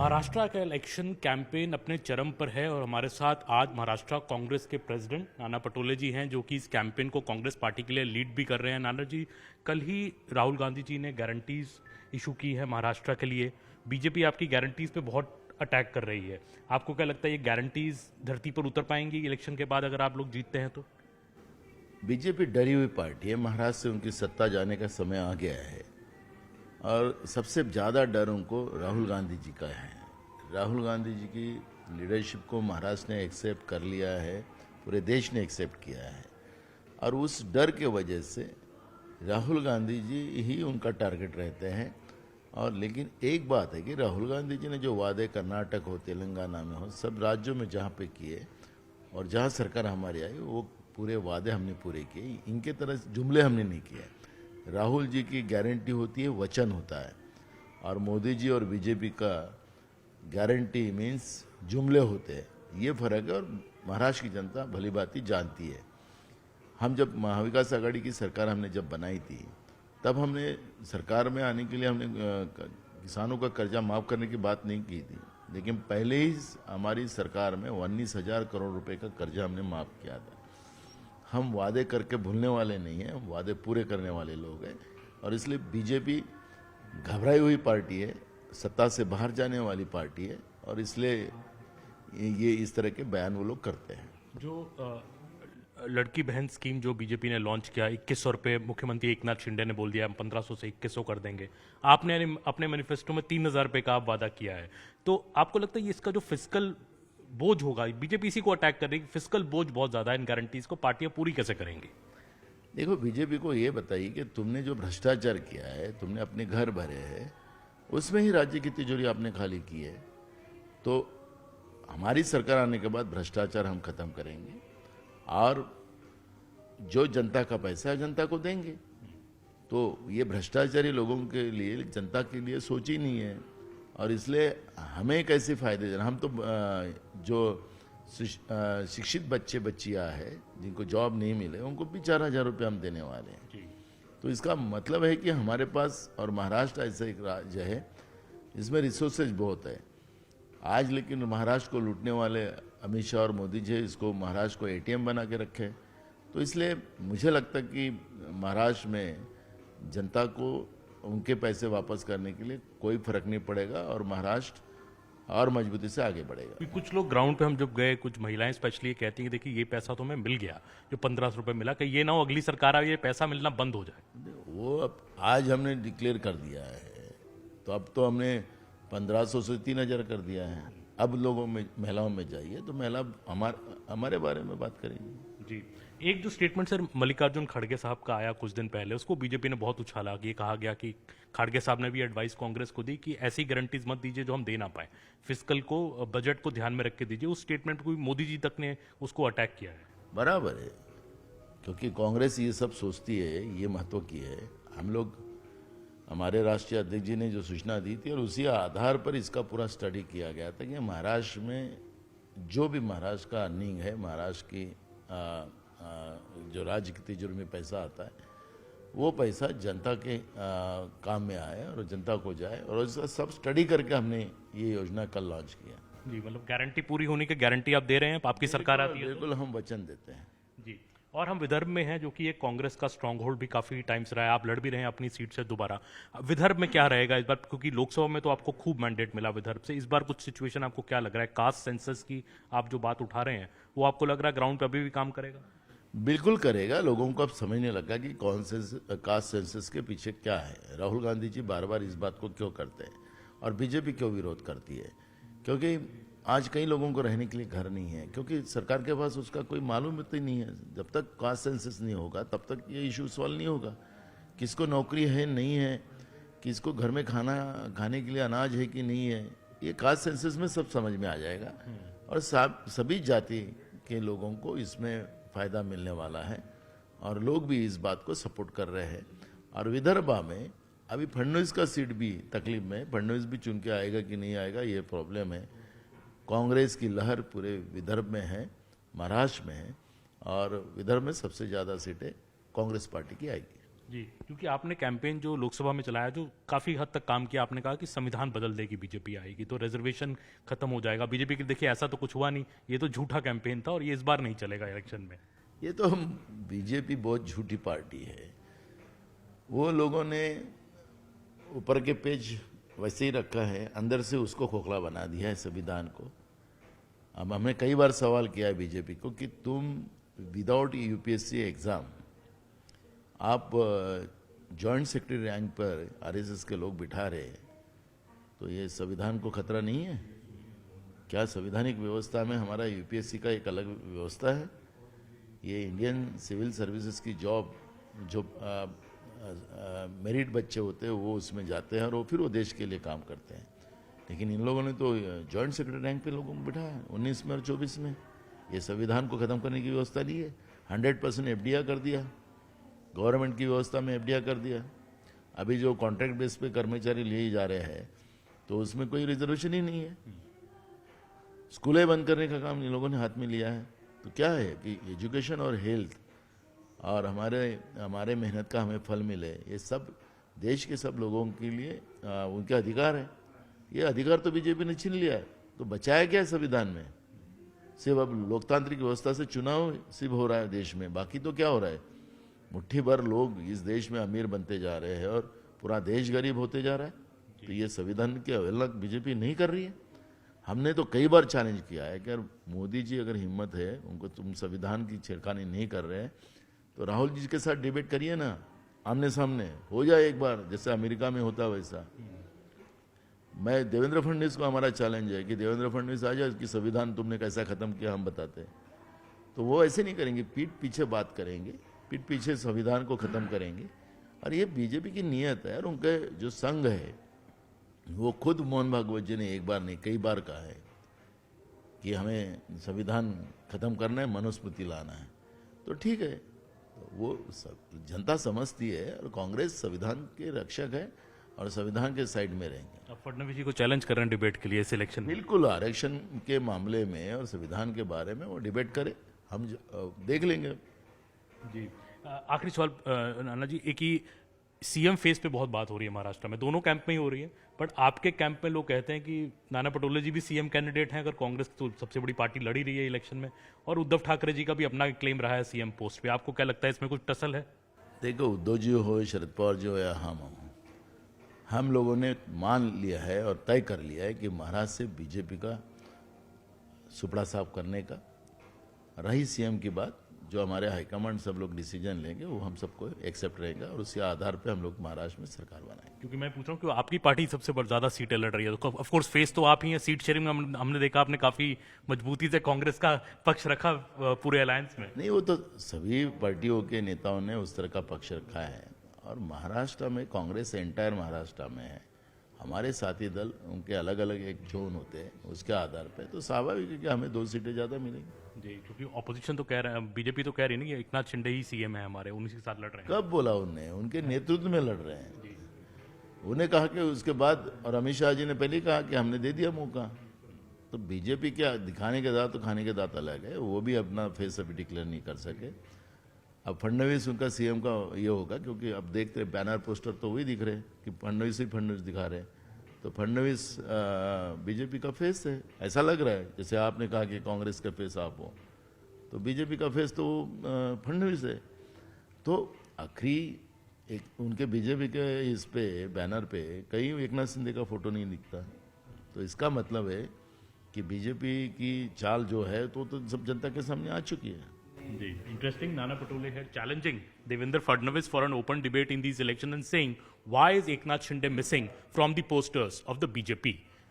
महाराष्ट्र का election campaign अपने चरम पर है और हमारे साथ आज महाराष्ट्र कांग्रेस के प्रेसिडेंट नाना पटोले जी हैं, जो कि इस कैंपेन को कांग्रेस पार्टी के लिए लीड भी कर रहे हैं। नाना जी, कल ही राहुल गांधी जी ने गारंटीज इशू की है महाराष्ट्र के लिए। बीजेपी आपकी गारंटीज पे बहुत अटैक कर रही है। आपको क्या लगता है ये गारंटीज धरती पर उतर पाएंगी इलेक्शन के बाद अगर आप लोग जीतते हैं तो? बीजेपी डरी हुई पार्टी है। महाराष्ट्र से उनकी सत्ता जाने का समय आ गया है और सबसे ज़्यादा डर उनको राहुल गांधी जी का है। राहुल गांधी जी की लीडरशिप को महाराष्ट्र ने एक्सेप्ट कर लिया है, पूरे देश ने एक्सेप्ट किया है और उस डर के वजह से राहुल गांधी जी ही उनका टारगेट रहते हैं। और लेकिन एक बात है कि राहुल गांधी जी ने जो वादे कर्नाटक हो, तेलंगाना में हो, सब राज्यों में जहाँ पे किए और जहाँ सरकार हमारी आई वो पूरे वादे हमने पूरे किए। इनके तरह जुमले हमने नहीं किए। राहुल जी की गारंटी होती है, वचन होता है, और मोदी जी और बीजेपी का गारंटी मीन्स जुमले होते हैं। ये फर्क है और महाराष्ट्र की जनता भली भांति जानती है। हम जब महाविकास आघाड़ी की सरकार हमने जब बनाई थी तब हमने सरकार में आने के लिए हमने किसानों का कर्जा माफ़ करने की बात नहीं की थी, लेकिन पहले ही हमारी सरकार में 19,000 करोड़ रुपए का कर्जा हमने माफ़ किया था। हम वादे करके भूलने वाले नहीं हैं, हम वादे पूरे करने वाले लोग हैं और इसलिए बीजेपी घबराई हुई पार्टी है, सत्ता से बाहर जाने वाली पार्टी है और इसलिए ये इस तरह के बयान वो लोग करते हैं। जो लड़की बहन स्कीम जो बीजेपी ने लॉन्च किया, 2100 रुपये मुख्यमंत्री एकनाथ शिंदे ने बोल दिया हम 1500 से 2100 कर देंगे। आपने अपने मैनिफेस्टो में 3000 रुपये का आप वादा किया है, तो आपको लगता है ये इसका जो फिस्कल बोझ होगा, बीजेपी इसी को अटैक कर रही है, फिस्कल बोझ बहुत ज्यादा है, इन गारंटीज को पार्टियां पूरी कैसे करेंगी? देखो, बीजेपी को ये बताइए कि तुमने जो भ्रष्टाचार किया है, तुमने अपने घर भरे हैं, उसमें ही राज्य की तिजोरी आपने खाली की है। तो हमारी सरकार आने के बाद भ्रष्टाचार हम खत्म करेंगे और जो जनता का पैसा है जनता को देंगे। तो ये भ्रष्टाचारी लोगों के लिए, जनता के लिए सोच ही नहीं है और इसलिए हमें कैसे फायदे देना। हम तो जो शिक्षित बच्चे बच्चियां हैं जिनको जॉब नहीं मिले उनको भी 4,000 रुपये हम देने वाले हैं। तो इसका मतलब है कि हमारे पास, और महाराष्ट्र ऐसा एक राज्य है इसमें रिसोर्सेज बहुत है आज, लेकिन महाराष्ट्र को लूटने वाले अमित शाह और मोदी जी इसको महाराष्ट्र को एटीएम बना के रखे। तो इसलिए मुझे लगता है कि महाराष्ट्र में जनता को उनके पैसे वापस करने के लिए कोई फर्क नहीं पड़ेगा और महाराष्ट्र और मजबूती से आगे बढ़ेगा। कुछ लोग ग्राउंड पे हम जब गए, कुछ महिलाएं स्पेशली कहती हैं कि देखिए ये पैसा तो हमें मिल गया, जो 1500 रुपये मिला, कि ये ना हो अगली सरकार आए ये पैसा मिलना बंद हो जाए। वो अब आज हमने डिक्लेयर कर दिया है, तो अब तो हमने 1500 से 3,000 कर दिया है। अब लोगों में, महिलाओं में जाइए तो महिला हमारे बारे में बात करेंगी। जी, एक जो स्टेटमेंट सर मल्लिकार्जुन खड़गे साहब का आया कुछ दिन पहले, उसको बीजेपी ने बहुत उछाला कि कहा गया कि खड़गे साहब ने भी एडवाइस कांग्रेस को दी कि ऐसी गारंटीज मत दीजिए जो हम दे ना पाए, फिस्कल को, बजट को ध्यान में रख के दीजिए। उस स्टेटमेंट को मोदी जी तक ने उसको अटैक किया है। बराबर है, क्योंकि कांग्रेस ये सब सोचती है, ये महत्व की है। हम लोग, हमारे राष्ट्रीय अध्यक्ष जी ने जो सूचना दी थी और उसी आधार पर इसका पूरा स्टडी किया गया था कि महाराष्ट्र में जो भी महाराष्ट्र का अर्निंग है, महाराष्ट्र की जो राज्य की तिजोरी में पैसा आता है वो पैसा जनता के काम में आए और जनता को जाए, और इसका सब स्टडी करके हमने ये योजना कल लॉन्च किया। जी, मतलब गारंटी पूरी होने की गारंटी आप दे रहे हैं, आपकी सरकार आती है? बिल्कुल, हम वचन देते हैं जी। और हम विदर्भ में हैं, जो कि एक कांग्रेस का स्ट्रांग होल्ड भी काफी टाइम से रहा है, आप लड़ भी रहे हैं अपनी सीट से दोबारा। विदर्भ में क्या रहेगा इस बार, क्योंकि लोकसभा में तो आपको खूब मैंडेट मिला विदर्भ से, इस बार कुछ सिचुएशन आपको क्या लग रहा है? कास्ट सेंसस की आप जो बात उठा रहे हैं वो आपको लग रहा है ग्राउंड पे अभी भी काम करेगा? बिल्कुल करेगा। लोगों को अब समझने लगा कि कौन से कास्ट सेंसस के पीछे क्या है। राहुल गांधी जी बार बार इस बात को क्यों करते हैं और बीजेपी क्यों विरोध करती है? क्योंकि आज कई लोगों को रहने के लिए घर नहीं है, क्योंकि सरकार के पास उसका कोई मालूम ही नहीं है। जब तक कास्ट सेंसस नहीं होगा तब तक ये इशू सॉल्व नहीं होगा। किसको नौकरी है, नहीं है, किसको घर में खाने के लिए अनाज है कि नहीं है, ये कास्ट सेंसस में सब समझ में आ जाएगा और सभी जाति के लोगों को इसमें फ़ायदा मिलने वाला है और लोग भी इस बात को सपोर्ट कर रहे हैं। और विदर्भा में अभी फडणवीस का सीट भी तकलीफ में, फडणवीस भी चुन के आएगा कि नहीं आएगा ये प्रॉब्लम है। कांग्रेस की लहर पूरे विदर्भ में है, महाराष्ट्र में है और विदर्भ में सबसे ज़्यादा सीटें कांग्रेस पार्टी की आएगी। जी, क्योंकि आपने कैंपेन जो लोकसभा में चलाया जो काफी हद तक काम किया, आपने कहा कि संविधान बदल देगी बीजेपी आएगी तो रिजर्वेशन खत्म हो जाएगा। बीजेपी की देखिए ऐसा तो कुछ हुआ नहीं, ये तो झूठा कैंपेन था और ये इस बार नहीं चलेगा इलेक्शन में। ये तो बीजेपी बहुत झूठी पार्टी है। वो लोगों ने ऊपर के पेज वैसे ही रखा है, अंदर से उसको खोखला बना दिया है संविधान को। अब हमने कई बार सवाल किया है बीजेपी को कि तुम विदाउट यूपीएससी एग्जाम आप जॉइंट सेक्रेटरी रैंक पर आरएसएस के लोग बिठा रहे हैं, तो ये संविधान को खतरा नहीं है क्या? संवैधानिक व्यवस्था में हमारा यूपीएससी का एक अलग व्यवस्था है। ये इंडियन सिविल सर्विसेज की जॉब जो मेरिट बच्चे होते हैं वो उसमें जाते हैं और वो फिर वो देश के लिए काम करते हैं। लेकिन इन लोगों ने तो जॉइंट सेक्रेटरी रैंक पे लोगों को बिठाया 19 में और 24 में। ये संविधान को ख़त्म करने की व्यवस्था ली है। 100% एफडीआई कर दिया, गवर्नमेंट की व्यवस्था में एफडीआई कर दिया। अभी जो कॉन्ट्रैक्ट बेस पे कर्मचारी लिए जा रहे हैं तो उसमें कोई रिजर्वेशन ही नहीं है। स्कूलें बंद करने का काम इन लोगों ने हाथ में लिया है। तो क्या है कि एजुकेशन और हेल्थ और हमारे मेहनत का हमें फल मिले, ये सब देश के सब लोगों के लिए उनके अधिकार है। ये अधिकार तो बीजेपी ने छीन लिया है, तो बचाया क्या है संविधान में? सिर्फ अब लोकतांत्रिक व्यवस्था से चुनाव सिर्फ हो रहा है देश में, बाकी तो क्या हो रहा है? मुट्ठी भर लोग इस देश में अमीर बनते जा रहे हैं और पूरा देश गरीब होते जा रहा है। तो ये संविधान की अवहेलना बीजेपी नहीं कर रही है। हमने तो कई बार चैलेंज किया है कि अगर मोदी जी अगर हिम्मत है, उनको तुम संविधान की छेड़खानी नहीं कर रहे हैं तो राहुल जी के साथ डिबेट करिए ना, आमने सामने हो जाए एक बार, जैसे अमेरिका में होता वैसा। मैं देवेंद्र फडणवीस को हमारा चैलेंज है कि देवेंद्र फडणवीस आ जाए कि संविधान तुमने कैसा खत्म किया हम बताते हैं। तो वो ऐसे नहीं करेंगे, पीठ पीछे बात करेंगे, पीठ पीछे संविधान को खत्म करेंगे। और ये बीजेपी की नीयत है। और उनके जो संघ है वो खुद मोहन भागवत जी ने एक बार नहीं कई बार कहा है कि हमें संविधान खत्म करना है, मनुस्मृति लाना है। तो ठीक है, तो वो जनता समझती है और कांग्रेस संविधान के रक्षक है और संविधान के साइड में रहेंगे। अब फडणवीस जी को चैलेंज कर रहे हैं डिबेट के लिए इस इलेक्शन में। बिल्कुल, आरक्षण के मामले में और संविधान के बारे में वो डिबेट करे, हम देख लेंगे। जी, आखिरी सवाल नाना जी, एक ही सीएम फेस पे बहुत बात हो रही है महाराष्ट्र में, दोनों कैंप में ही हो रही है, बट आपके कैंप में लोग कहते हैं कि नाना पटोले जी भी सीएम कैंडिडेट हैं अगर कांग्रेस तो सबसे बड़ी पार्टी लड़ी रही है इलेक्शन में, और उद्धव ठाकरे जी का भी अपना क्लेम रहा है सीएम पोस्ट पे। आपको क्या लगता है इसमें कुछ टसल है? देखो, उद्धव जी हो, शरद पवार जी हो या हम लोगों ने मान लिया है और तय कर लिया है कि महाराष्ट्र से बीजेपी का सुपड़ा साफ करने का। रही सीएम की बात, जो हमारे हाईकमांड सब लोग डिसीजन लेंगे वो हम सबको एक्सेप्ट रहेगा और उसी आधार पे हम लोग महाराष्ट्र में सरकार बनाएंगे। क्योंकि मैं पूछ रहा हूँ कि आपकी पार्टी सबसे ज्यादा सीटें लड़ रही है, तो ऑफ कोर्स फेस तो आप ही हैं। सीट शेयरिंग में हमने देखा आपने काफी मजबूती से कांग्रेस का पक्ष रखा पूरे अलायंस में। नहीं, वो तो सभी पार्टियों के नेताओं ने उस तरह का पक्ष रखा है। और महाराष्ट्र में कांग्रेस एंटायर महाराष्ट्र में है, हमारे साथी दल उनके अलग अलग एक जोन होते हैं, उसके आधार पे तो स्वाभाविक है कि हमें 2 सीटें ज़्यादा मिलेंगी। जी, क्योंकि ऑपोजिशन तो कह रहे हैं, बीजेपी तो कह रही है ना कि एकनाथ शिंदे ही सीएम है हमारे, उन्हीं के साथ लड़ रहे हैं। कब बोला उनने? उनके नेतृत्व में लड़ रहे हैं। उन्हें कहा कि उसके बाद, और अमित शाह जी ने पहले कहा कि हमने दे दिया मौका। तो बीजेपी क्या दिखाने के दांत तो खाने के दांत अलग है, वो भी अपना फेस अभी डिक्लेयर नहीं कर सके। अब फडणवीस उनका सीएम का ये होगा, क्योंकि अब देखते हैं बैनर पोस्टर तो वही दिख रहे हैं कि फडणवीस ही फडणवीस दिखा रहे हैं। तो फडणवीस बीजेपी का फेस है, ऐसा लग रहा है। जैसे आपने कहा कि कांग्रेस का फेस आप हो, तो बीजेपी का फेस तो फडणवीस है। तो आखिरी एक उनके बीजेपी के इस पे बैनर पे कहीं एकनाथ शिंदे का फोटो नहीं दिखता। तो इसका मतलब है कि बीजेपी की चाल जो है तो सब जनता के सामने आ चुकी है। जी, interesting. Nana Patole had challenging Devendra Fadnavis for an open debate in these elections and saying, why is Eknath Shinde missing from the posters of the BJP?